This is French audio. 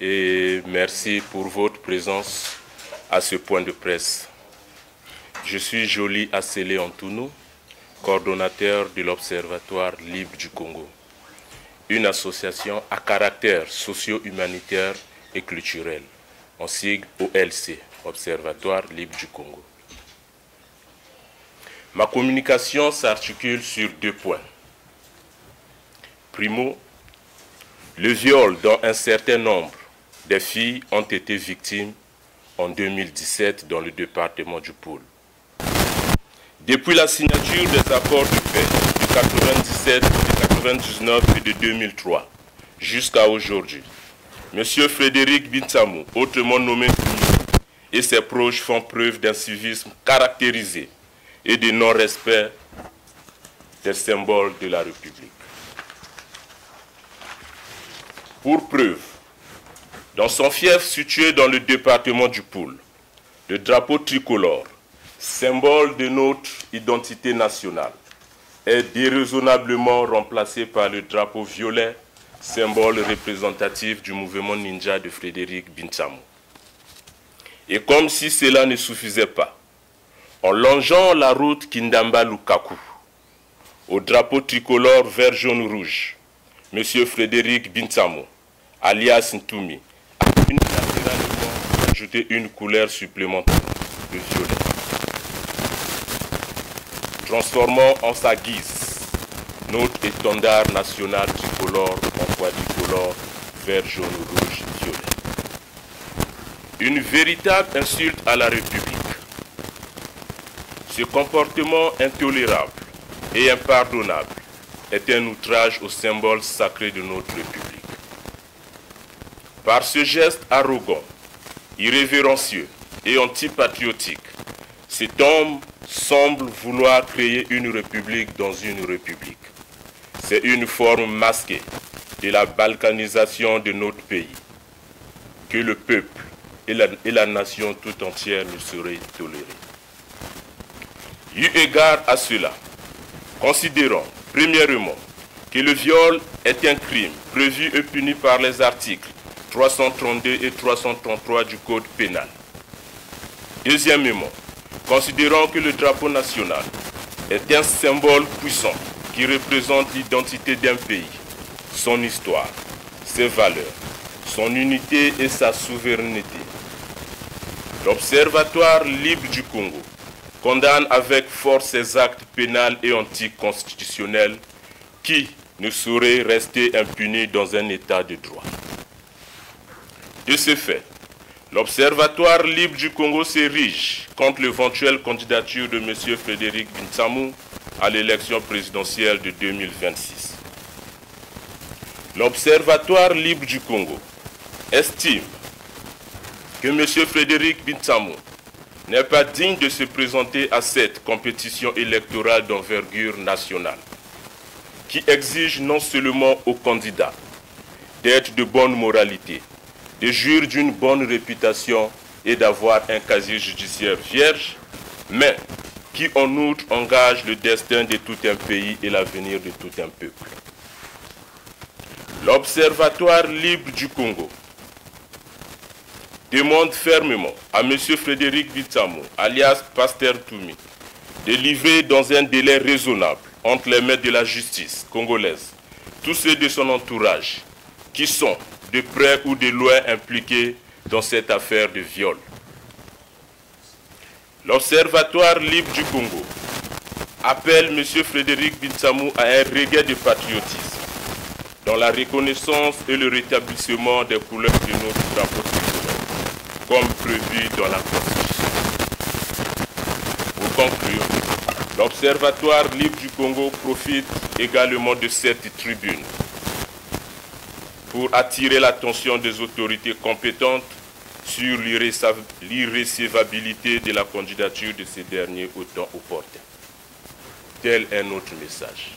et merci pour votre présence à ce point de presse. Je suis Joly Asselé Antounou, coordonnateur de l'Observatoire libre du Congo, une association à caractère socio-humanitaire et culturel, en sigle OLC, Observatoire libre du Congo. Ma communication s'articule sur 2 points. Primo, le viol dont un certain nombre de filles ont été victimes en 2017 dans le département du Pôle. Depuis la signature des accords de paix de 1997, de 1999 et de 2003 jusqu'à aujourd'hui, M. Frédéric Bintsamou, autrement nommé Tumi, et ses proches font preuve d'un civisme caractérisé et de non-respect des symboles de la République. Pour preuve, dans son fief situé dans le département du Pôle, le drapeau tricolore, symbole de notre identité nationale, est déraisonnablement remplacé par le drapeau violet, symbole représentatif du mouvement ninja de Frédéric Bintsamou. Et comme si cela ne suffisait pas, en longeant la route Kindamba-Lukaku, au drapeau tricolore vert, jaune, rouge, M. Frédéric Bintsamou, alias Ntumi, a unilatéralement ajouté une couleur supplémentaire, le violet, transformant en sa guise notre étendard national tricolore en quadricolore vert, jaune, rouge, violet. Une véritable insulte à la République. Ce comportement intolérable et impardonnable est un outrage au symbole sacré de notre République. Par ce geste arrogant, irrévérencieux et antipatriotique, cet homme semble vouloir créer une république dans une république. C'est une forme masquée de la balkanisation de notre pays, que le peuple et la nation tout entière ne sauraient tolérer. Eu égard à cela, considérons, premièrement, que le viol est un crime prévu et puni par les articles 332 et 333 du Code pénal. Deuxièmement, considérons que le drapeau national est un symbole puissant qui représente l'identité d'un pays, son histoire, ses valeurs, son unité et sa souveraineté. L'Observatoire libre du Congo condamne avec force ces actes pénals et anticonstitutionnels qui ne sauraient rester impunis dans un état de droit. De ce fait, l'Observatoire libre du Congo s'érige contre l'éventuelle candidature de M. Frédéric Bintsamou à l'élection présidentielle de 2026. L'Observatoire libre du Congo estime que M. Frédéric Bintsamou n'est pas digne de se présenter à cette compétition électorale d'envergure nationale, qui exige non seulement aux candidats d'être de bonne moralité, de jouir d'une bonne réputation et d'avoir un casier judiciaire vierge, mais qui en outre engage le destin de tout un pays et l'avenir de tout un peuple. L'Observatoire libre du Congo demande fermement à M. Frédéric Bintsamou, alias Pasteur Tumi, de livrer dans un délai raisonnable entre les mains de la justice congolaise tous ceux de son entourage qui sont de près ou de loin impliqués dans cette affaire de viol. L'Observatoire libre du Congo appelle M. Frédéric Bintsamou à un regain de patriotisme dans la reconnaissance et le rétablissement des couleurs de notre drapeau tricolore, comme prévu dans la Constitution. Pour conclure, l'Observatoire libre du Congo profite également de cette tribune pour attirer l'attention des autorités compétentes sur l'irrécevabilité de la candidature de ces derniers au temps opportun. Tel est notre message.